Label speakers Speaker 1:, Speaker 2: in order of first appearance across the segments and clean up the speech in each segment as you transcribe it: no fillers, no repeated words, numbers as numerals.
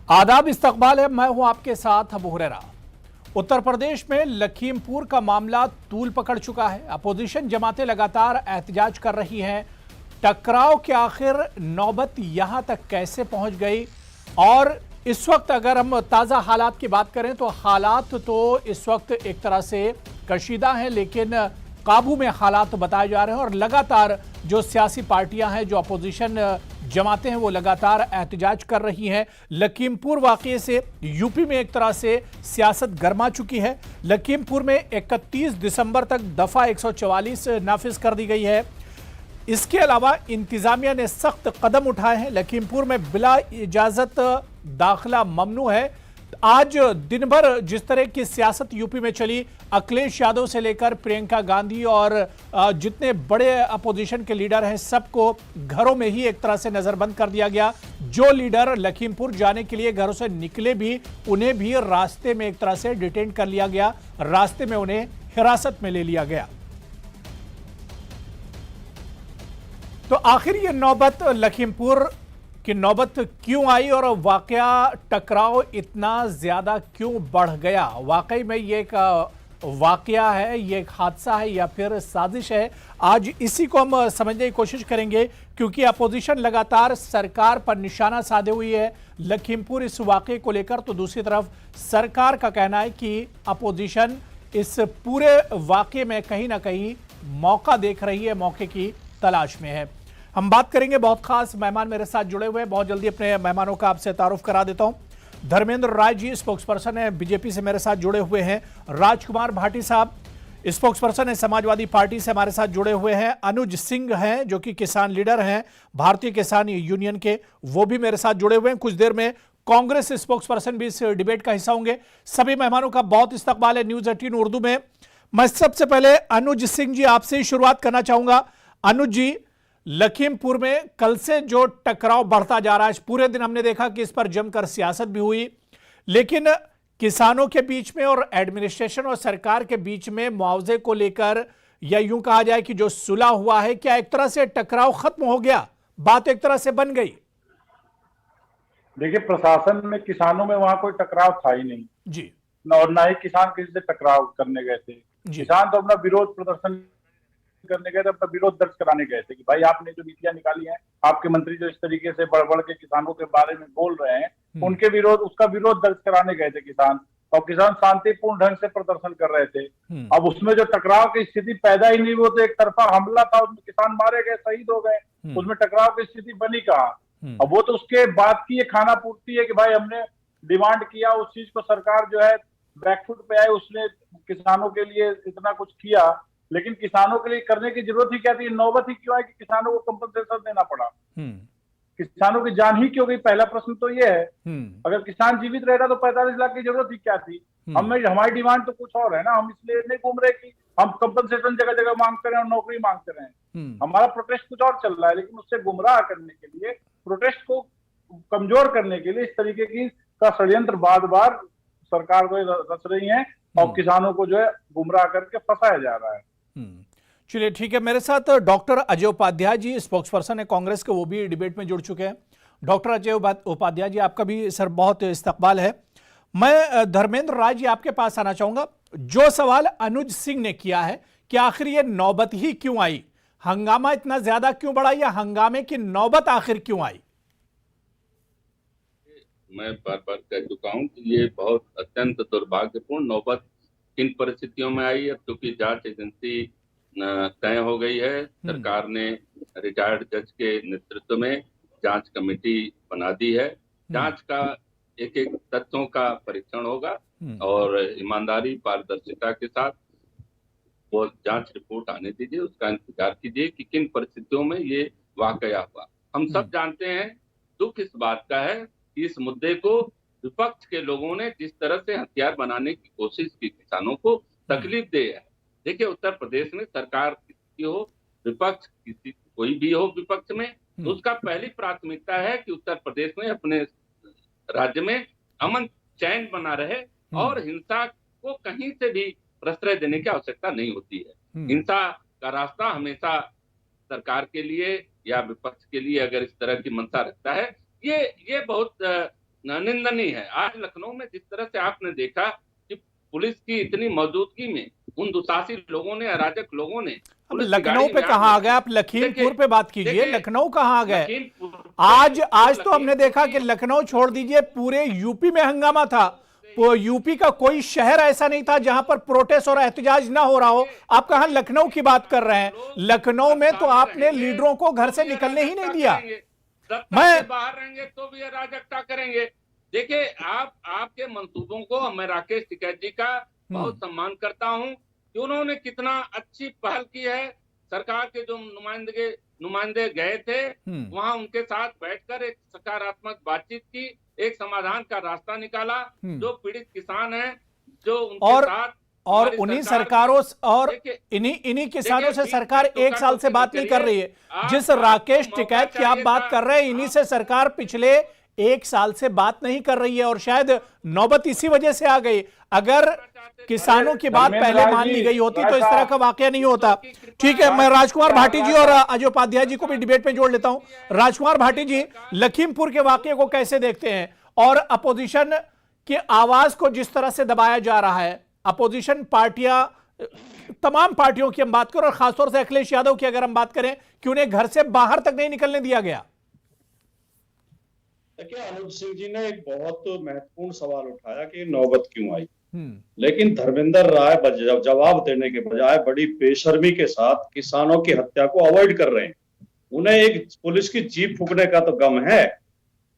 Speaker 1: आदाब, इस्तकबाल है। मैं हूं आपके साथ अबू हुरैरा। उत्तर प्रदेश में लखीमपुर का मामला तूल पकड़ चुका है। अपोजिशन जमातें लगातार एहतजाज कर रही हैं। टकराव के आखिर नौबत यहां तक कैसे पहुंच गई, और इस वक्त अगर हम ताज़ा हालात की बात करें तो हालात तो इस वक्त एक तरह से कशीदा हैं, लेकिन काबू में हालात बताए जा रहे हैं। और लगातार जो सियासी पार्टियां हैं, जो अपोजिशन जमातें हैं, वो लगातार एहतजाज कर रही हैं। लखीमपुर वाकये से यूपी में एक तरह से सियासत गर्मा चुकी है। लखीमपुर में 31 दिसंबर तक दफा 144 नाफिज कर दी गई है। इसके अलावा इंतजामिया ने सख्त कदम उठाए हैं। लखीमपुर में बिला इजाजत दाखिला ममनू है। आज दिन भर जिस तरह की सियासत यूपी में चली, अखिलेश यादव से लेकर प्रियंका गांधी और जितने बड़े अपोजिशन के लीडर हैं, सबको घरों में ही एक तरह से नजरबंद कर दिया गया। जो लीडर लखीमपुर जाने के लिए घरों से निकले भी, उन्हें भी रास्ते में एक तरह से डिटेन कर लिया गया, रास्ते में उन्हें हिरासत में ले लिया गया। तो आखिर ये नौबत लखीमपुर कि नौबत क्यों आई और वाकया टकराव इतना ज्यादा क्यों बढ़ गया? वाकई में ये एक वाकया है, ये एक हादसा है या फिर साजिश है? आज इसी को हम समझने की कोशिश करेंगे, क्योंकि अपोजिशन लगातार सरकार पर निशाना साधे हुई है लखीमपुर इस वाकये को लेकर। तो दूसरी तरफ सरकार का कहना है कि अपोजिशन इस पूरे वाकये में कहीं ना कहीं मौका देख रही है, मौके की तलाश में है। हम बात करेंगे, बहुत खास मेहमान मेरे साथ जुड़े हुए हैं। बहुत जल्दी अपने मेहमानों का आपसे तारुफ करा देता हूं। धर्मेंद्र राय जी स्पोक्सपर्सन है बीजेपी से, मेरे साथ जुड़े हुए हैं। राजकुमार भाटी साहब स्पोक्सपर्सन है समाजवादी पार्टी से, हमारे साथ जुड़े हुए हैं। अनुज सिंह हैं जो कि किसान लीडर हैं भारतीय किसान यूनियन के, वो भी मेरे साथ जुड़े हुए हैं। कुछ देर में कांग्रेस स्पोक्सपर्सन भी इस डिबेट का हिस्सा होंगे। सभी मेहमानों का बहुत इस्तकबाल है न्यूज 18 उर्दू में। मैं सबसे पहले अनुज सिंह जी आपसे ही शुरुआत करना चाहूंगा। अनुज जी, लखीमपुर में कल से जो टकराव बढ़ता जा रहा है, पूरे दिन हमने देखा कि इस पर जमकर सियासत भी हुई, लेकिन किसानों के बीच में और एडमिनिस्ट्रेशन और सरकार के बीच में मुआवजे को लेकर, या यूं कहा जाए कि जो सुलह हुआ है, क्या एक तरह से टकराव खत्म हो गया, बात एक तरह से बन गई?
Speaker 2: देखिए, प्रशासन में किसानों में वहां कोई टकराव था ही नहीं
Speaker 1: जी।
Speaker 2: और ना ही किसान किसी से टकराव करने गए थे। किसान तो अपना विरोध प्रदर्शन करने गए थे, अपना विरोध दर्ज कराने गए थे कि भाई आपने जो नीतियां निकाली हैं, आपके मंत्री जो इस तरीके से बढ़ बढ़ के किसानों के बारे में बोल रहे हैं, उनके विरोध, उसका विरोध दर्ज कराने गए थे किसान। और किसान शांतिपूर्ण ढंग से प्रदर्शन कर रहे थे। अब उसमें जो टकराव की स्थिति पैदा ही नहीं, वो तो एक तरफा हमला था, उसमें किसान मारे गए, शहीद हो गए, उसमें टकराव की स्थिति बनी कहाँ? अब वो तो उसके बाद की ये खाना पूर्ति है कि भाई हमने डिमांड किया, उस चीज को सरकार जो है बैकफुट पे आए, उसने किसानों के लिए इतना कुछ किया, लेकिन किसानों के लिए करने की जरूरत ही क्या थी? नौबत ही क्यों आई कि किसानों को कंपनसेशन देना पड़ा? किसानों की जान ही क्यों गई? पहला प्रश्न तो ये है। अगर किसान जीवित रहता तो 45 लाख की जरूरत ही क्या थी? हमारी डिमांड तो कुछ और है ना। हम इसलिए नहीं घूम रहे कि हम कंपनसेशन जगह जगह मांगते रहे और नौकरी मांगते रहे। हमारा प्रोटेस्ट कुछ और चल रहा है, लेकिन उससे गुमराह करने के लिए, प्रोटेस्ट को कमजोर करने के लिए इस तरीके की का षड्यंत्र बार बार सरकार को रच रही है और किसानों को जो है गुमराह करके फंसाया जा रहा है।
Speaker 1: चलिए ठीक है, मेरे साथ डॉक्टर अजय उपाध्याय जी स्पोक्सपर्सन है कांग्रेस के, वो भी डिबेट में जुड़ चुके हैं। डॉक्टर अजय उपाध्याय जी, आपका भी सर बहुत इस्तकबाल है। मैं धर्मेंद्र राय जी आपके पास आना चाहूंगा। जो सवाल अनुज सिंह ने किया है कि आखिर ये नौबत ही क्यों आई, हंगामा इतना ज्यादा क्यों बढ़ा, या हंगामे की नौबत आखिर क्यों आई?
Speaker 3: मैं बार बार कह चुका हूं कि ये बहुत अत्यंत दुर्भाग्यपूर्ण नौबत किन परिस्थितियों में आई है, क्योंकि जांच एजेंसी तय हो गई है। सरकार ने रिटायर्ड जज के नेतृत्व में जांच कमेटी बना दी है। जांच का एक एक तथ्यों का परीक्षण होगा और ईमानदारी पारदर्शिता के साथ वो जांच रिपोर्ट आने दीजिए, उसका इंतजार कीजिए कि किन परिस्थितियों में ये वाकया हुआ। हम सब जानते हैं, दुख इस बात का है कि इस मुद्दे को विपक्ष के लोगों ने जिस तरह से हथियार बनाने की कोशिश की, किसानों को तकलीफ दे है। देखिए, उत्तर प्रदेश में सरकार किसी हो, विपक्ष किसी, कोई भी हो विपक्ष में, तो उसका पहली प्राथमिकता है कि उत्तर प्रदेश में, अपने राज्य में अमन चैन बना रहे और हिंसा को कहीं से भी प्रश्रय देने की आवश्यकता नहीं होती है। हिंसा का रास्ता हमेशा सरकार के लिए या विपक्ष के लिए अगर इस तरह की मंशा रखता है, ये बहुत निंदनीय है। आज लखनऊ में जिस तरह से आपने देखा कि पुलिस की इतनी मौजूदगी में उन दुशासी लोगों ने, अराजक लोगों ने,
Speaker 1: अब लखनऊ पे कहाँ आ गए आप? लखीमपुर पे बात कीजिए, लखनऊ कहाँ आ गए? आज तो हमने देखा कि लखनऊ छोड़ दीजिए, पूरे यूपी में हंगामा था। यूपी का कोई शहर ऐसा नहीं था जहां पर प्रोटेस्ट और एहतजाज ना हो रहा हो। आप कहां लखनऊ की बात कर रहे हैं? लखनऊ में तो आपने लीडरों को घर से निकलने ही नहीं दिया।
Speaker 3: मैं बाहर रहेंगे तो भी अराजकता करेंगे। देखिए, आपके मंसूबों को मैं राकेश टिकैत जी का बहुत सम्मान करता हूं कि उन्होंने कितना अच्छी पहल की है। सरकार के जो नुमाइंदे गए थे वहां उनके साथ बैठकर एक सकारात्मक बातचीत की, एक समाधान का रास्ता निकाला। जो पीड़ित किसान हैं, जो उनके साथ
Speaker 1: और उन्हीं सरकारों और इन्हीं किसानों से सरकार 1 साल से बात नहीं कर रही है। जिस राकेश टिकैत की आप बात कर रहे हैं, इन्हीं से सरकार पिछले 1 साल से बात नहीं कर रही है और शायद नौबत इसी वजह से आ गई। अगर किसानों की बात पहले मान ली गई होती तो इस तरह का वाकया नहीं होता। ठीक है, मैं राजकुमार भाटी जी और अजय उपाध्याय जी को भी डिबेट में जोड़ लेता हूं। राजकुमार भाटी जी, लखीमपुर के वाकये को कैसे देखते हैं और अपोजिशन की आवाज को जिस तरह से दबाया जा रहा है? अपोजिशन पार्टियां, तमाम पार्टियों की हम बात करें और खासतौर से अखिलेश यादव की अगर हम बात करें कि उन्हें घर से बाहर तक नहीं निकलने दिया गया।
Speaker 4: देखिए, अनुज सिंह जी ने एक बहुत महत्वपूर्ण सवाल उठाया कि नौबत क्यों आई। लेकिन धर्मेंद्र राय जवाब देने के बजाय बड़ी बेशर्मी के साथ किसानों की हत्या को अवॉइड कर रहे हैं। उन्हें एक पुलिस की जीप फूंकने का तो गम है,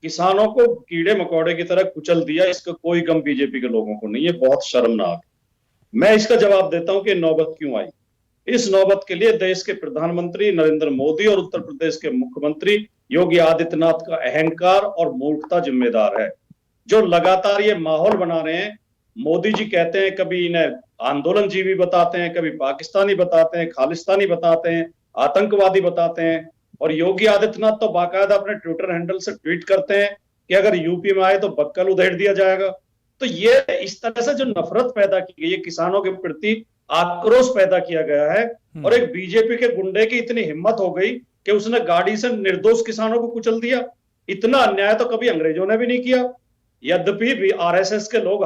Speaker 4: किसानों को कीड़े मकोड़े की तरह कुचल दिया, इसका कोई गम बीजेपी के लोगों को नहीं है। बहुत शर्मनाक। मैं इसका जवाब देता हूं कि नौबत क्यों आई। इस नौबत के लिए देश के प्रधानमंत्री नरेंद्र मोदी और उत्तर प्रदेश के मुख्यमंत्री योगी आदित्यनाथ का अहंकार और मूर्खता जिम्मेदार है, जो लगातार ये माहौल बना रहे हैं। मोदी जी कहते हैं, कभी इन्हें आंदोलन जीवी बताते हैं, कभी पाकिस्तानी बताते हैं, खालिस्तानी बताते हैं, आतंकवादी बताते हैं, और योगी आदित्यनाथ तो बाकायदा अपने ट्विटर हैंडल से ट्वीट करते हैं कि अगर यूपी में आए तो बक्कल उधेड़ दिया जाएगा। तो ये इस तरह से जो नफरत पैदा की गई है, किसानों के प्रति आक्रोश पैदा किया गया है, और एक बीजेपी के गुंडे की इतनी हिम्मत हो गई कि उसने गाड़ी से निर्दोष किसानों को कुचल दिया। इतना अन्याय तो कभी अंग्रेजों ने भी नहीं किया। यद्यपि भी आरएसएस के लोग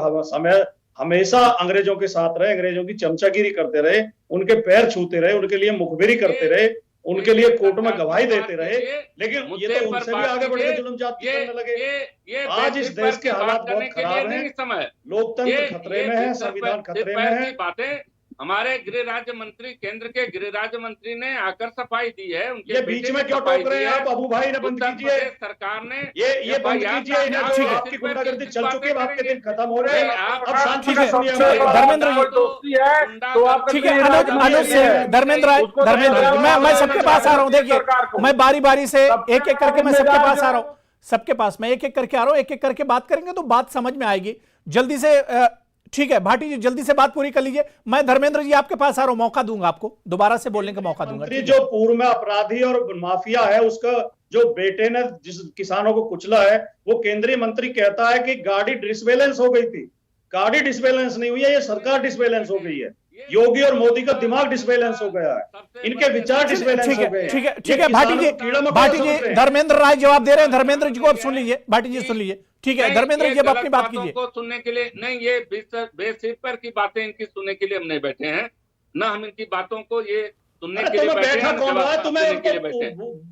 Speaker 4: हमेशा अंग्रेजों के साथ रहे, अंग्रेजों की चमचागिरी करते रहे, उनके पैर छूते रहे, उनके लिए मुखबिरी करते रहे, उनके लिए कोर्ट में गवाही देते रहे, लेकिन ये तो उनसे भी आगे बढ़ के जुल्म जाति करने लगे। आज इस देश के हालात बहुत खराब हैं, लोकतंत्र खतरे में है, संविधान खतरे में है।
Speaker 3: हमारे गृह राज्य मंत्री, केंद्र के गृह राज्य मंत्री ने आकर सफाई दी है। उनके
Speaker 4: ये बीच में क्यों टोक रहे हैं आप? अबू भाई ने बंद कीजिए,
Speaker 3: सरकार ने
Speaker 4: ये बंद कीजिए। जो आपकी गुंडागर्दी चल चुकी है, आपके दिन खत्म हो रहे हैं। अब शांति से सुनिए
Speaker 1: धर्मेंद्र जी। ठीक है, अनुज सिंह, धर्मेंद्र मैं सबके पास आ रहा हूँ। देखिए, मैं बारी बारी से एक एक करके मैं सबके पास आ रहा हूँ। सबके पास मैं एक एक करके आ रहा हूँ, एक एक करके बात करेंगे तो बात समझ में आएगी जल्दी से। ठीक है भाटी जी, जल्दी से बात पूरी कर लीजिए। मैं धर्मेंद्र जी आपके पास आ रहा हूं, मौका दूंगा आपको, दोबारा से बोलने का मौका दूंगा।
Speaker 4: जो पूर्व में अपराधी और माफिया है, उसका जो बेटे ने जिस किसानों को कुचला है, वो केंद्रीय मंत्री कहता है कि गाड़ी डिसबैलेंस हो गई थी। गाड़ी डिसबैलेंस नहीं हुई है, ये सरकार डिसबैलेंस हो गई है। योगी और मोदी का दिमाग डिसबैलेंस हो गया है, इनके विचार डिसबैलेंस हो गए।
Speaker 1: ठीक है भाटी जी, धर्मेंद्र राय जवाब दे रहे हैं। धर्मेंद्र जी को अब सुन लीजिए, भाटी जी सुन लीजिए। ठीक है धर्मेंद्र जी, अब अपनी बात कीजिए।
Speaker 3: को सुनने के लिए नहीं, ये बेसिर पर की बातें इनकी सुनने के लिए हम नहीं बैठे हैं, ना हम इनकी बातों को ये सुनने के लिए बैठे हैं।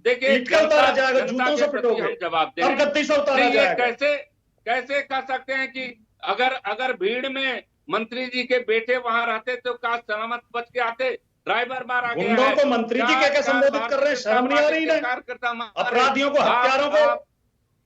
Speaker 3: देखिए, हम जवाब दे रहे हैं। कैसे कह सकते हैं कि अगर भीड़ में मंत्री जी के बेटे वहां रहते तो का सलामत बच के आते? ड्राइवर मार आ गया है।
Speaker 4: को मंत्री जी क्या संबोधित कर रहे हैं? शर्म नहीं आ रही है? अपराधियों को, हत्यारों को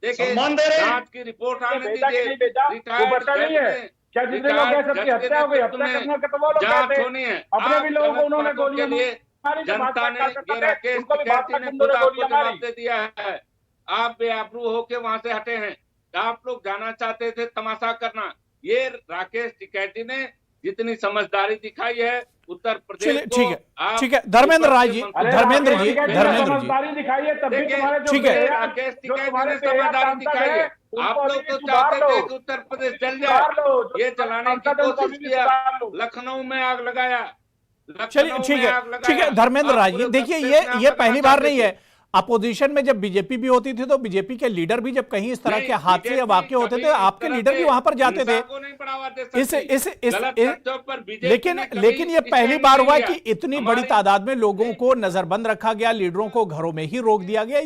Speaker 4: सम्मान दे रहे हैं।
Speaker 3: जांच की रिपोर्ट आने दीजिए।
Speaker 2: वो बच्चा नहीं है क्या? जितने लोग कह सकते हैं हत्या हो गई, हत्या करने का तो वो लोग कहते हैं। अपने भी लोगों को उन्होंने गोलियां मारी,
Speaker 3: जनता ने ये राकेश टिकैत ने खुद आपको जवाब दे दिया है। आप बेआबरू होके वहां से हटे हैं। आप लोग जाना चाहते थे तमाशा करना। ये राकेश टिकैत ने जितनी समझदारी दिखाई है उत्तर प्रदेश को।
Speaker 1: ठीक है धर्मेंद्र राय जी, धर्मेंद्र जी
Speaker 2: दिखाई है, तभी तुम्हारे
Speaker 1: ठीक है
Speaker 3: राकेश टिकैत ने समझदारी दिखाई है। आप लोग तो चाहते थे कि उत्तर प्रदेश जल जाए, ये जलाने की कोशिश किया, लखनऊ में आग लगाया।
Speaker 1: चलिए ठीक है धर्मेंद्र राय जी, देखिए ये पहली बार नहीं है। अपोजिशन में जब बीजेपी भी होती थी तो बीजेपी के लीडर भी जब कहीं इस तरह के हादसे या वाकये होते थे आपके लीडर भी वहां पर जाते थे। लेकिन ये पहली बार हुआ कि इतनी बड़ी तादाद में लोगों को नजरबंद रखा गया, लीडरों को घरों में ही रोक दिया गया।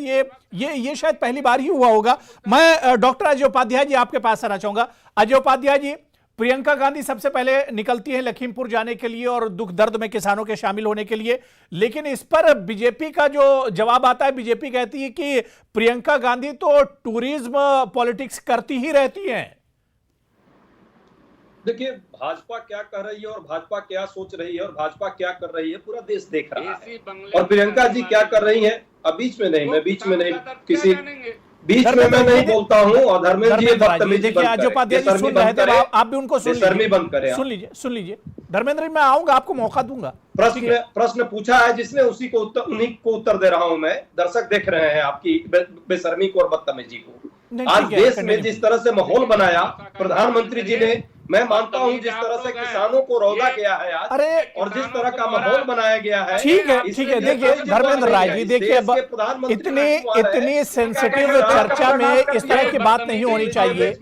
Speaker 1: ये शायद पहली बार ही हुआ होगा। मैं डॉक्टर अजय उपाध्याय जी आपके पास आना चाहूंगा। अजय उपाध्याय जी, प्रियंका गांधी सबसे पहले निकलती हैं लखीमपुर जाने के लिए और दुख दर्द में किसानों के शामिल होने के लिए, लेकिन इस पर बीजेपी का जो जवाब आता है, बीजेपी कहती है कि प्रियंका गांधी तो टूरिज्म पॉलिटिक्स करती ही रहती हैं।
Speaker 5: देखिए, भाजपा क्या कह रही है और भाजपा क्या सोच रही है और भाजपा क्या कर रही है पूरा देश देख रहा है। और प्रियंका जी क्या कर रही हैं, अब बीच में नहीं, मैं बीच में नहीं, किसी बीच में मैं नहीं बोलता हूं। और धर्मेंद्र जी बदतमीजी
Speaker 1: आप भी उनको
Speaker 5: बंद करें,
Speaker 1: सुन लीजिए धर्मेंद्र जी, मैं आऊंगा, आपको मौका दूंगा।
Speaker 5: प्रश्न पूछा है जिसने उसी को उन्हीं को उत्तर दे रहा हूं मैं। दर्शक देख रहे हैं आपकी बेशर्मी को और बदतमीजी को। आज देश में जिस तरह से माहौल बनाया प्रधानमंत्री जी ने, मैं मानता हूं जिस तरह से किसानों को रौदा गया है आज, और जिस तरह का माहौल बनाया गया है।
Speaker 1: ठीक है। देखिए धर्मेंद्र राय जी, देखिए अब इतनी सेंसिटिव चर्चा में इस तरह की बात नहीं होनी चाहिए।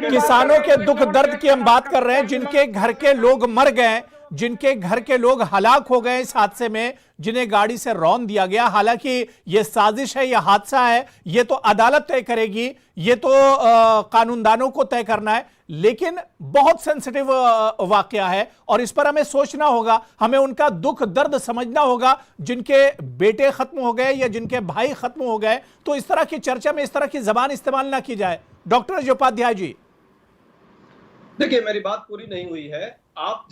Speaker 1: किसानों के दुख दर्द की हम बात कर रहे हैं, जिनके घर के लोग मर गए, जिनके घर के लोग हलाक हो गए इस हादसे में, जिन्हें गाड़ी से रौंद दिया गया। हालांकि ये साजिश है, ये हादसा है, ये तो अदालत तय करेगी, ये तो कानूनदानों को तय करना है, लेकिन बहुत सेंसिटिव वाकया है और इस पर हमें सोचना होगा, हमें उनका दुख दर्द समझना होगा। जिनके बेटे खत्म हो गए या जिनके भाई खत्म हो गए, तो इस तरह की चर्चा में इस तरह की जबान इस्तेमाल ना की जाए। डॉक्टर अजय उपाध्याय जी,
Speaker 5: देखिए मेरी बात पूरी नहीं हुई है। आप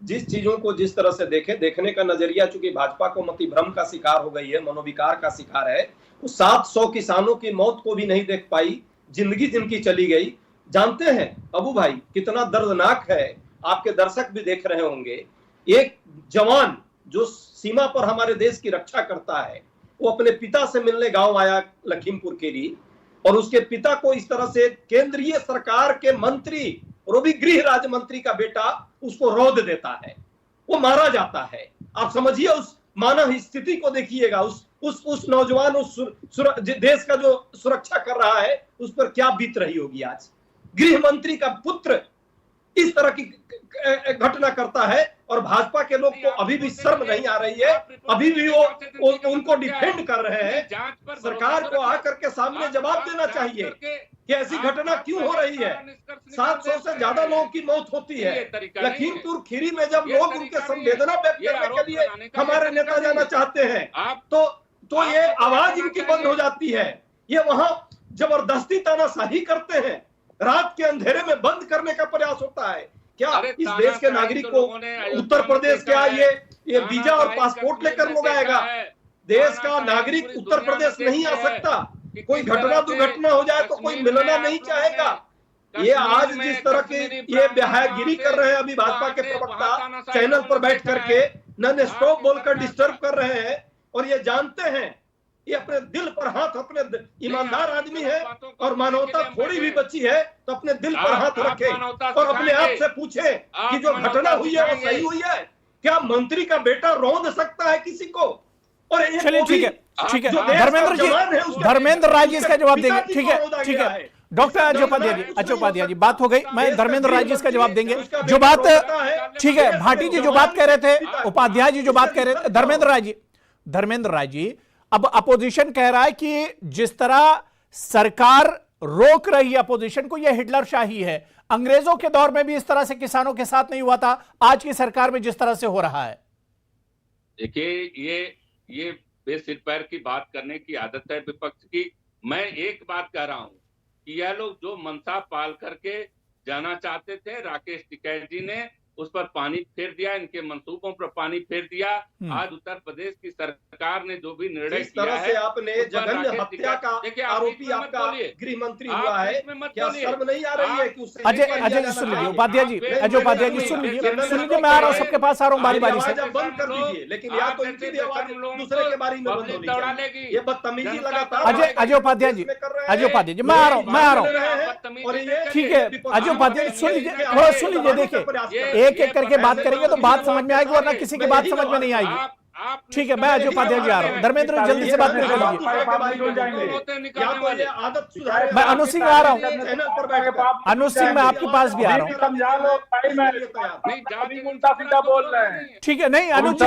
Speaker 5: जिस चीजों को जिस तरह से देखने का नजरिया, चूंकि भाजपा को मति भ्रम का शिकार हो गई है, मनोविकार का शिकार है, वो 700 किसानों की मौत को भी नहीं देख पाई, जिंदगी जिनकी चली गई। जानते हैं अबू भाई कितना दर्दनाक है, आपके दर्शक भी देख रहे होंगे। एक जवान जो सीमा पर हमारे देश की रक्षा करता है, वो अपने पिता से मिलने गांव आया लखीमपुर खीरी, और उसके पिता को इस तरह से केंद्रीय सरकार के मंत्री और वो भी गृह राज्य मंत्री का बेटा उसको रौद देता है, वो मारा जाता है। आप समझिए, उस मानव स्थिति को देखिएगा, उस नौजवान, उस देश का जो सुरक्षा कर रहा है, उस पर क्या बीत रही होगी आज। गृह मंत्री का पुत्र इस तरह की घटना करता है और भाजपा के लोग को अभी भी शर्म नहीं आ रही है, अभी भी वो उनको डिफेंड कर रहे हैं। सरकार को आकर के सामने जवाब देना चाहिए कि ऐसी घटना क्यों हो रही है। 700 से ज्यादा लोगों की मौत होती है लखीमपुर खीरी में। जब लोग उनके संवेदना व्यक्त करने के लिए हमारे नेता जाना चाहते हैं, तो ये आवाज इनकी बंद हो जाती है। ये वहां जबरदस्ती तानाशाही करते हैं, रात के अंधेरे में बंद करने का प्रयास होता है। क्या इस देश के नागरिक को उत्तर प्रदेश क्या ये वीजा और पासपोर्ट लेकर लोग आएगा? देश का नागरिक उत्तर प्रदेश नहीं आ सकता। कोई घटना दुर्घटना हो जाए तो कोई मिलना नहीं चाहेगा। ये आज जिस तरह की ये बेहयागिरी कर रहे हैं अभी भाजपा के प्रवक्ता चैनल पर बैठ करके नन स्टॉप बोलकर डिस्टर्ब कर रहे हैं, और ये जानते हैं ये अपने दिल पर हाथ, अपने ईमानदार आदमी है और मानवता थोड़ी भी बची है तो अपने दिल पर हाथ रखे और अपने आप से पूछे कि जो घटना हुई है वो सही हुई है? क्या मंत्री का बेटा रौंद सकता है किसी को? और
Speaker 1: चलिए ठीक है धर्मेंद्र राय जी इसका जवाब देंगे। ठीक है डॉक्टर अजय उपाध्याय जी, बात हो गई। मैं धर्मेंद्र राय जी इसका जवाब देंगे। जो बात ठीक है, भाटी जी जो बात कह रहे थे, उपाध्याय जी जो बात कह रहे थे, धर्मेंद्र राय जी, अब अपोजिशन कह रहा है कि जिस तरह सरकार रोक रही है अपोजिशन को, यह हिटलरशाही है। अंग्रेजों के दौर में भी इस तरह से किसानों के साथ नहीं हुआ था, आज की सरकार में जिस तरह से हो रहा है।
Speaker 3: देखिए ये बेसिर पैर की बात करने की आदत है विपक्ष की। मैं एक बात कह रहा हूं कि यह लोग जो मनसा पाल करके जाना चाहते थे, राकेश टिकैत जी ने उस पर पानी फेर दिया, इनके मंसूबों पर पानी फेर दिया। आज उत्तर प्रदेश की सरकार ने जो भी निर्णय किया है,
Speaker 5: आपने जघन्य हत्या का आरोपी आपका गृह मंत्री हुआ है, क्या शर्म नहीं आ रही है कि उससे?
Speaker 1: अजय जी सुन लीजिए, उपाध्याय जी सुन लीजिए, मैं आ रहा हूँ, सबके पास आ रहा हूँ बारी बारी से।
Speaker 5: बंद कर दीजिए, लेकिन या तो इनकी भी आवाज दूसरे के बारे में बंद होनी चाहिए। ये बदतमीजी लगातार
Speaker 1: अजय उपाध्याय जी, मैं आ रहा हूँ। ठीक है अजय उपाध्याय सुन लीजिए, थोड़ा सुन लीजिए। देखिए एक एक करके बात करेंगे तो बात समझ में आएगी, वरना किसी की बात समझ में नहीं आएगी।
Speaker 3: आप
Speaker 1: ठीक है, मैं अजय उपाध्याय जी आ रहा हूँ। धर्मेंद्र जल्दी से बात कर लीजिए। मैं अनुज सिंह आ रहा हूँ। अनुज सिंह मैं आपके पास भी आ रहा हूँ।
Speaker 2: समझा लो भाई, मैं उल्टा सीधा बोल रहे हैं।
Speaker 1: ठीक है, नहीं अनुज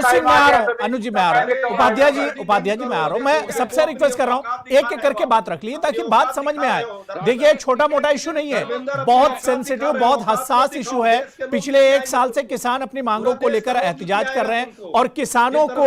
Speaker 1: सिंह मैं आ रहा हूँ। अनुज जी मैं आ रहा हूँ। उपाध्याय जी मैं आ रहा हूँ। मैं सबसे रिक्वेस्ट कर रहा हूँ एक एक करके बात रख लीजिए ताकि बात समझ में आए। देखिए छोटा मोटा इशू नहीं है, बहुत सेंसिटिव, बहुत हसास इशू है। पिछले 1 साल से किसान अपनी मांगों को लेकर एहतजाज कर रहे हैं और किसानों को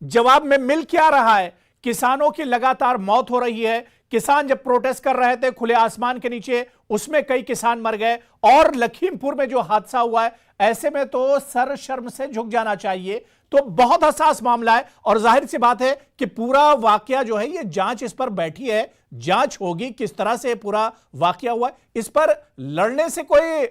Speaker 1: जवाब में मिल क्या रहा है? किसानों की लगातार मौत हो रही है। किसान जब प्रोटेस्ट कर रहे थे खुले आसमान के नीचे, उसमें कई किसान मर गए। और लखीमपुर में जो हादसा हुआ है, ऐसे में तो सर शर्म से झुक जाना चाहिए। तो बहुत हसास मामला है और जाहिर सी बात है कि पूरा वाकया जो है, ये जांच इस पर बैठी है, जांच होगी किस तरह से पूरा वाकया हुआ है। इस पर लड़ने से कोई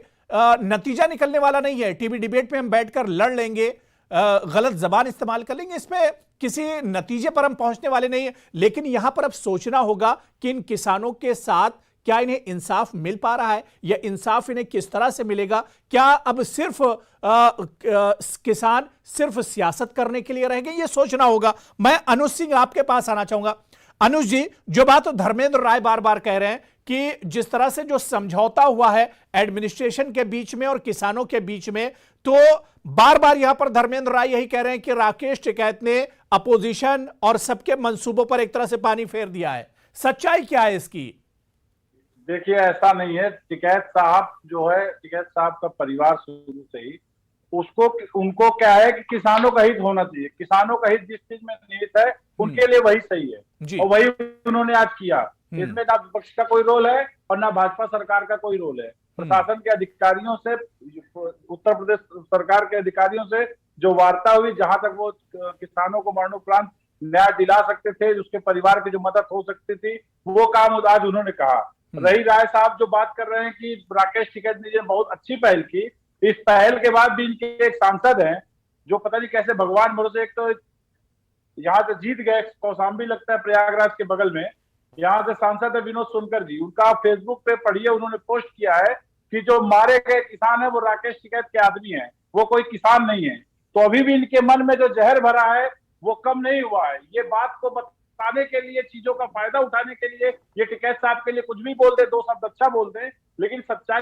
Speaker 1: नतीजा निकलने वाला नहीं है। टीवी डिबेट में हम बैठकर लड़ लेंगे, गलत जबान इस्तेमाल कर लेंगे, इसमें किसी नतीजे पर हम पहुंचने वाले नहीं है। लेकिन यहां पर अब सोचना होगा कि इन किसानों के साथ क्या इन्हें इंसाफ मिल पा रहा है या इंसाफ इन्हें किस तरह से मिलेगा? क्या अब सिर्फ किसान सिर्फ सियासत करने के लिए रह गए? ये सोचना होगा। मैं अनुज सिंह आपके पास आना चाहूंगा। अनुज जी, जो बात धर्मेंद्र राय बार बार कह रहे हैं कि जिस तरह से जो समझौता हुआ है एडमिनिस्ट्रेशन के बीच में और किसानों के बीच में, तो बार बार यहां पर धर्मेंद्र राय यही कह रहे हैं कि राकेश टिकैत ने अपोजिशन और सबके मंसूबों पर एक तरह से पानी फेर दिया है। सच्चाई क्या है इसकी?
Speaker 2: देखिए, ऐसा नहीं है। टिकैत साहब जो है, टिकैत साहब का परिवार शुरू से ही उनको क्या है कि किसानों का हित होना चाहिए। किसानों का हित जिस चीज में निहित है उनके लिए वही सही है और वही उन्होंने आज किया। इसमें ना विपक्ष का कोई रोल है और ना भाजपा सरकार का कोई रोल है। प्रशासन के अधिकारियों से, उत्तर प्रदेश सरकार के अधिकारियों से जो वार्ता हुई, जहां तक वो किसानों को मरणोपरांत न्याय दिला सकते थे, उसके परिवार की जो मदद हो सकती थी, वो काम आज उन्होंने कहा। रही राय साहब जो बात कर रहे हैं कि राकेश टिकैत ने बहुत अच्छी पहल की, इस पहल के बाद भी इनके एक सांसद हैं जो पता नहीं कैसे भगवान भरोसे, एक तो यहाँ से जीत गए, कौशाम्बी लगता है प्रयागराज के बगल में, यहाँ से सांसद है विनोद सोनकर जी। उनका फेसबुक पे पढ़िए, उन्होंने पोस्ट किया है कि जो मारे गए किसान है वो राकेश टिकैत के आदमी है, वो कोई किसान नहीं है। तो अभी भी इनके मन में जो जहर भरा है वो कम नहीं हुआ है। ये बात को बताने के लिए, चीजों का फायदा उठाने के लिए ये टिकैत साहब के लिए कुछ भी बोल दे, 2 शब्द अच्छा बोल दे, लेकिन सच्चाई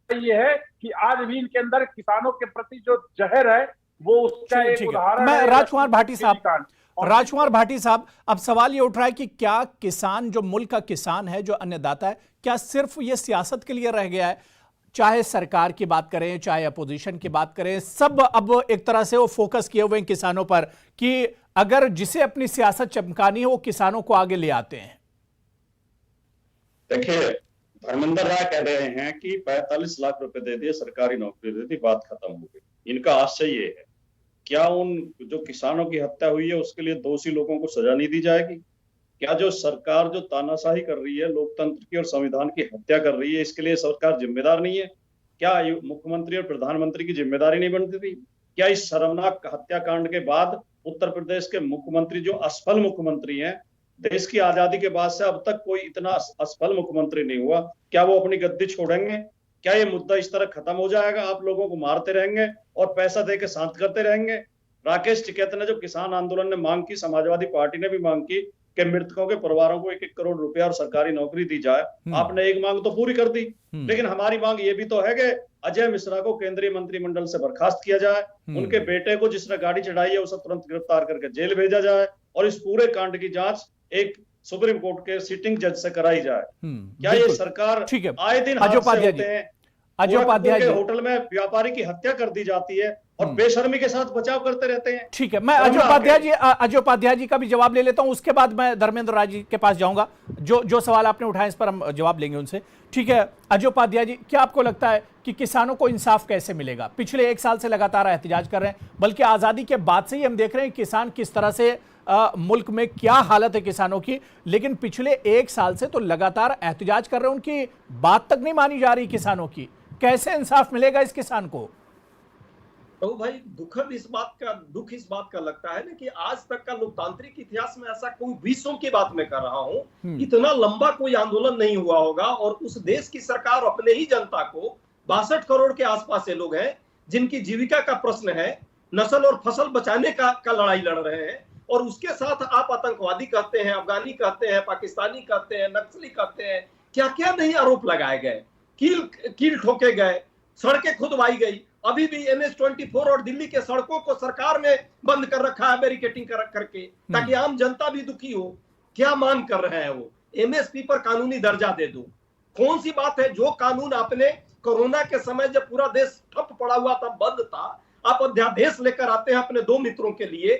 Speaker 2: ये है कि आज भी इनके अंदर किसानों के प्रति जो जहर है वो उसका एक उदाहरण है।
Speaker 1: राजकुमार भाटी साहब, अब सवाल ये उठ रहा है कि क्या किसान, जो मुल्क का किसान है, जो अन्नदाता है, क्या सिर्फ ये सियासत के लिए रह गया है? चाहे सरकार की बात करें, चाहे अपोजिशन की बात करें, सब अब एक तरह से वो फोकस किए हुए हैं किसानों पर कि अगर जिसे अपनी सियासत चमकानी है वो किसानों को आगे ले आते हैं।
Speaker 4: देखिए, धर्मेंद्र राय कह रहे हैं कि 45 लाख रुपए दे दिए, सरकारी नौकरी दे दी, बात खत्म हो गई। इनका आशय ये है, क्या उन जो किसानों की हत्या हुई है उसके लिए दोषी लोगों को सजा नहीं दी जाएगी? क्या जो सरकार जो तानाशाही कर रही है, लोकतंत्र की और संविधान की हत्या कर रही है, इसके लिए सरकार जिम्मेदार नहीं है? क्या मुख्यमंत्री और प्रधानमंत्री की जिम्मेदारी नहीं बनती थी? क्या इस शर्मनाक हत्याकांड के बाद उत्तर प्रदेश के मुख्यमंत्री, जो असफल मुख्यमंत्री हैं, देश की आजादी के बाद से अब तक कोई इतना असफल मुख्यमंत्री नहीं हुआ, क्या वो अपनी गद्दी छोड़ेंगे? क्या ये मुद्दा इस तरह खत्म हो जाएगा? आप लोगों को मारते रहेंगे और पैसा देके शांत करते रहेंगे? राकेश टिकैत ने जो किसान आंदोलन ने मांग की, समाजवादी पार्टी ने भी मांग की कि मृतकों के परिवारों को 1-1 करोड़ रुपया और सरकारी नौकरी दी जाए। आपने एक मांग तो पूरी कर दी, लेकिन हमारी मांग ये भी तो है कि अजय मिश्रा को केंद्रीय मंत्रिमंडल से बर्खास्त किया जाए, उनके बेटे को जिसने गाड़ी चढ़ाई है उसे तुरंत गिरफ्तार करके जेल भेजा जाए और इस पूरे कांड की जांच एक सुप्रीम कोर्ट के सिटिंग जज से कराई जाए। क्या ये सरकार आए दिन हादसे होते हैं, अजय उपाध्याय जी होटल में व्यापारी की हत्या कर दी जाती है और बेशर्मी के साथ बचाव करते रहते हैं?
Speaker 1: ठीक है, मैं अजय उपाध्याय जी का भी जवाब ले लेता हूं, उसके बाद मैं धर्मेंद्र राय जी के पास जाऊंगा। जो सवाल आपने उठाए इस पर हम जवाब लेंगे उनसे। ठीक है, अजय उपाध्याय जी, क्या आपको लगता है कि किसानों को इंसाफ कैसे मिलेगा? पिछले 1 साल से लगातार एहतजाज कर रहे हैं, बल्कि आजादी के बाद से ही हम देख रहे हैं किसान किस तरह से मुल्क में क्या हालत है किसानों की, लेकिन पिछले 1 साल से तो लगातार एहतजाज कर रहे हैं, उनकी बात तक नहीं मानी जा रही किसानों की। कैसे इंसाफ मिलेगा इस किसान को?
Speaker 5: तो भाई दुख इस बात का लगता है ना कि आज तक का लोकतांत्रिक इतिहास में ऐसा कोई विश्व की बात मैं कर रहा हूं, इतना लंबा कोई आंदोलन नहीं हुआ होगा। और उस देश की सरकार अपने ही जनता को, 62 करोड़ के आसपास से लोग हैं जिनकी जीविका का प्रश्न है, नस्ल और फसल बचाने का लड़ाई लड़ रहे हैं, और उसके साथ आप आतंकवादी कहते हैं, अफगानी कहते हैं, पाकिस्तानी कहते हैं, नक्सली कहते हैं, क्या क्या नहीं आरोप लगाए गए, कील ठोके गए, सड़कें खुदवाई गई। अभी भी MS-24 और दिल्ली के सड़कों को सरकार ने बंद कर रखा है बैरिकेटिंग करके, ताकि आम जनता भी दुखी हो। क्या मांग कर रहे हैं वो? MSP पर कानूनी दर्जा दे दो। कौन सी बात है? जो कानून आपने कोरोना के समय जब पूरा देश ठप पड़ा हुआ था, बंद था, आप अध्यादेश लेकर आते हैं अपने 2 मित्रों के लिए,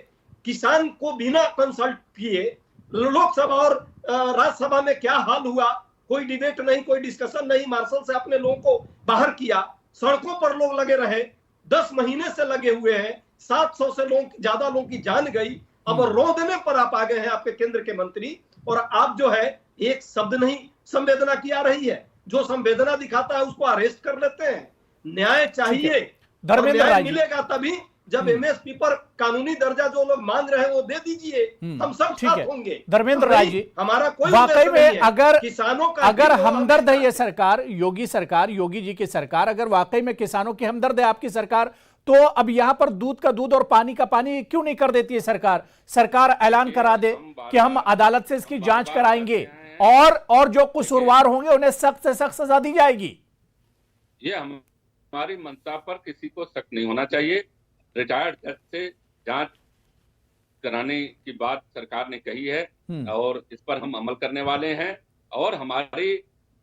Speaker 5: किसान को बिना कंसल्ट किए। लोकसभा और राज्यसभा में क्या हाल हुआ, कोई डिबेट नहीं, कोई डिस्कशन नहीं, मार्शल से अपने लोगों को बाहर किया, सड़कों पर लोग लगे रहे, 10 महीने से लगे हुए हैं, 700 से ज्यादा लोगों की जान गई। अब रौंदने पर आप आ गए हैं, आपके केंद्र के मंत्री, और आप जो है एक शब्द नहीं संवेदना की आ रही है। जो संवेदना दिखाता है उसको अरेस्ट कर लेते हैं। न्याय चाहिए, न्याय मिलेगा तभी जब MSP पर कानूनी दर्जा जो लोग मांग रहे हैं वो दे दीजिए, हम सब साथ होंगे।
Speaker 1: धर्मेंद्र राय जी,
Speaker 5: हमारा कोई
Speaker 1: वाकई में अगर
Speaker 5: किसानों का
Speaker 1: अगर हमदर्द है ये सरकार, योगी जी की सरकार, अगर वाकई में किसानों की हमदर्द है आपकी सरकार, तो अब यहां पर दूध का दूध और पानी का पानी क्यों नहीं कर देती है सरकार? सरकार ऐलान करा दे कि हम अदालत से इसकी जांच कराएंगे और जो कसूरवार होंगे उन्हें सख्त से सख्त सजा दी जाएगी।
Speaker 3: ये हमारी मंशा पर किसी को शक नहीं होना चाहिए। रिटायर्ड जज से जांच कराने की बात सरकार ने कही है और इस पर हम अमल करने वाले हैं। और हमारी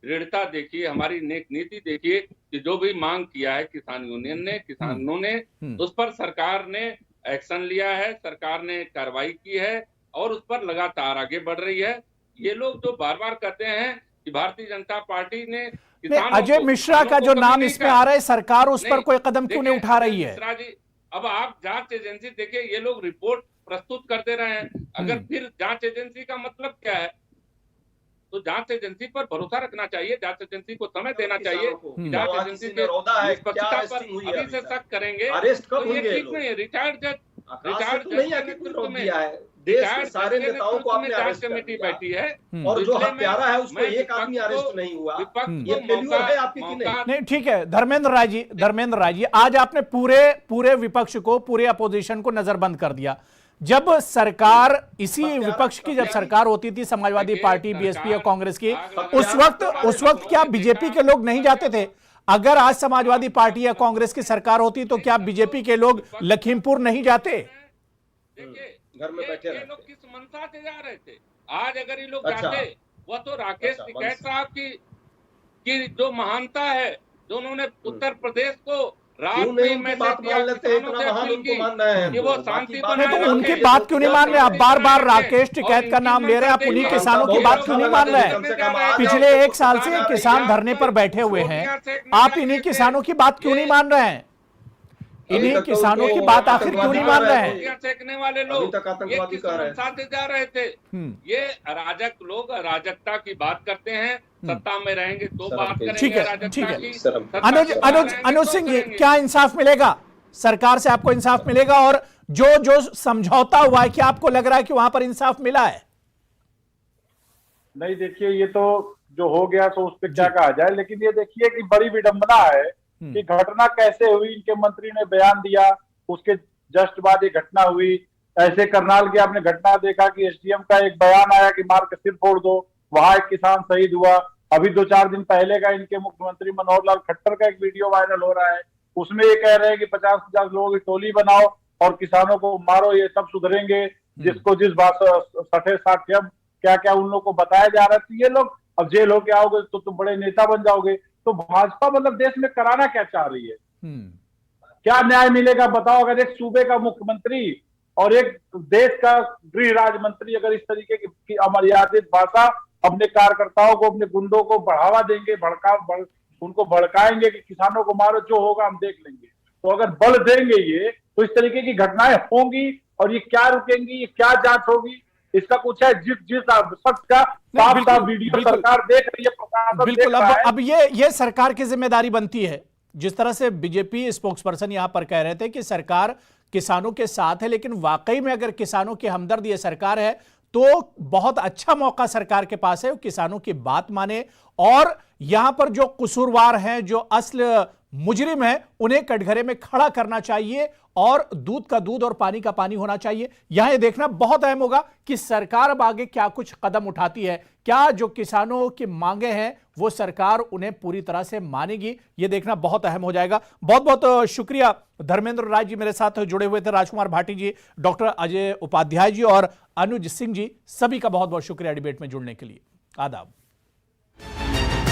Speaker 3: दृढ़ता देखिए, हमारी नेक नीति देखिए कि जो भी मांग किया है किसान यूनियन ने, किसानों ने, उस पर सरकार ने एक्शन लिया है, सरकार ने कार्रवाई की है और उस पर लगातार आगे बढ़ रही है। ये लोग जो बार बार कहते हैं कि भारतीय जनता पार्टी ने
Speaker 1: अजय मिश्रा का जो नाम इसमें आ रहा है, सरकार उस पर कोई कदम क्यों नहीं उठा रही है?
Speaker 3: मिश्रा जी, अब आप जांच एजेंसी देखिए, ये लोग रिपोर्ट प्रस्तुत कर दे रहे हैं। अगर फिर जांच एजेंसी का मतलब क्या है? तो जांच एजेंसी पर भरोसा रखना चाहिए, जांच एजेंसी को समय देना चाहिए। जांच एजेंसी के निष्पक्षता पर अभी से शक करेंगे तो ये ठीक नहीं है। रिटायर्ड जज
Speaker 5: देश के सारे नेताओं को आपने
Speaker 3: जांच कमेटी बैठी है
Speaker 5: और जो हत्यारा है उसको एक आदमी अरेस्ट नहीं हुआ। ये फेल्यूर है आपकी कि
Speaker 1: नहीं? ठीक है धर्मेंद्र राय जी, आज आपने पूरे विपक्ष को, पूरे अपोजिशन को नजरबंद कर दिया। जब सरकार, इसी विपक्ष की जब सरकार होती थी, समाजवादी पार्टी, BSP या कांग्रेस की, उस वक्त क्या बीजेपी के लोग नहीं जाते थे? अगर आज समाजवादी पार्टी या कांग्रेस की सरकार होती तो क्या बीजेपी के लोग लखीमपुर नहीं जाते?
Speaker 5: घर में बैठे
Speaker 3: ये लोग किस मंशा से जा रहे थे? आज अगर ये लोग जाते, वो तो राकेश टिकैत साहब की जो महानता है, जो उन्होंने उत्तर प्रदेश को रात में बात मान लेते हैं, इतना महान उनको मान रहे हैं कि वो शांति बनाए।
Speaker 1: तो उनकी बात क्यों नहीं मान रहे? आप बार बार राकेश टिकैत का नाम ले रहे हैं, आप उन्हीं किसानों की बात क्यों नहीं मान रहे हैं? पिछले 1 साल से किसान धरने पर बैठे हुए हैं, आप इन्हीं किसानों की बात क्यों नहीं मान रहे हैं? इन्हीं किसानों की बात आखिर क्यों नहीं मान रहे हैं?
Speaker 3: फेंकने वाले लोग ये साथ जा रहे थे। ये अराजक लोग अराजकता की बात करते हैं, सत्ता में रहेंगे तो बात करेंगे।
Speaker 1: ठीक है। अनुज सिंह जी, क्या इंसाफ मिलेगा सरकार से? आपको इंसाफ मिलेगा? और जो समझौता हुआ है, क्या आपको लग रहा है कि वहां पर इंसाफ मिला है?
Speaker 2: नहीं, देखिए ये तो जो हो गया तो उस पर क्या कहा जाए, लेकिन ये देखिए कि बड़ी विडंबना है कि घटना कैसे हुई। इनके मंत्री ने बयान दिया, उसके जस्ट बाद ये घटना हुई। ऐसे करनाल की आपने घटना देखा कि SDM का एक बयान आया कि मार के सिर फोड़ दो, वहां एक किसान शहीद हुआ। अभी 2-4 दिन पहले का इनके मुख्यमंत्री मनोहर लाल खट्टर का एक वीडियो वायरल हो रहा है, उसमें ये कह रहे हैं कि 50-50 लोगों की टोली बनाओ और किसानों को मारो, ये सब सुधरेंगे। जिसको जिस भाषा सठे साठ्यम क्या क्या उन लोगों को बताया जा रहा है। तो ये लोग अब जेल होके आओगे तो तुम बड़े नेता बन जाओगे। तो भाजपा मतलब देश में कराना क्या चाह रही है? क्या न्याय मिलेगा बताओ? अगर एक सूबे का मुख्यमंत्री और एक देश का गृह राज्य मंत्री अगर इस तरीके की अमर्यादित भाषा अपने कार्यकर्ताओं को, अपने गुंडों को बढ़ावा देंगे, उनको भड़काएंगे कि किसानों को मारो, जो होगा हम देख लेंगे। तो अगर बल देंगे ये, तो इस तरीके की घटनाएं होंगी और ये क्या रुकेंगी, ये क्या जांच होगी, इसका कुछ है। जिस शख्स का साफ वीडियो सरकार देख रही है,
Speaker 1: बिल्कुल। अब ये सरकार की जिम्मेदारी बनती है। जिस तरह से बीजेपी स्पोक्सपर्सन यहां पर कह रहे थे कि सरकार किसानों के साथ है, लेकिन वाकई में अगर किसानों की हमदर्द ये सरकार है तो बहुत अच्छा मौका सरकार के पास है, किसानों की बात माने और यहां पर जो कसूरवार हैं, जो असल मुजरिम है उन्हें कटघरे में खड़ा करना चाहिए और दूध का दूध और पानी का पानी होना चाहिए। यहां यह देखना बहुत अहम होगा कि सरकार अब आगे क्या कुछ कदम उठाती है, क्या जो किसानों की मांगे हैं वो सरकार उन्हें पूरी तरह से मानेगी, यह देखना बहुत अहम हो जाएगा। बहुत बहुत शुक्रिया धर्मेंद्र राय जी मेरे साथ जुड़े हुए थे, राजकुमार भाटी जी, डॉक्टर अजय उपाध्याय जी और अनुज सिंह जी, सभी का बहुत बहुत शुक्रिया डिबेट में जुड़ने के लिए। आदाब।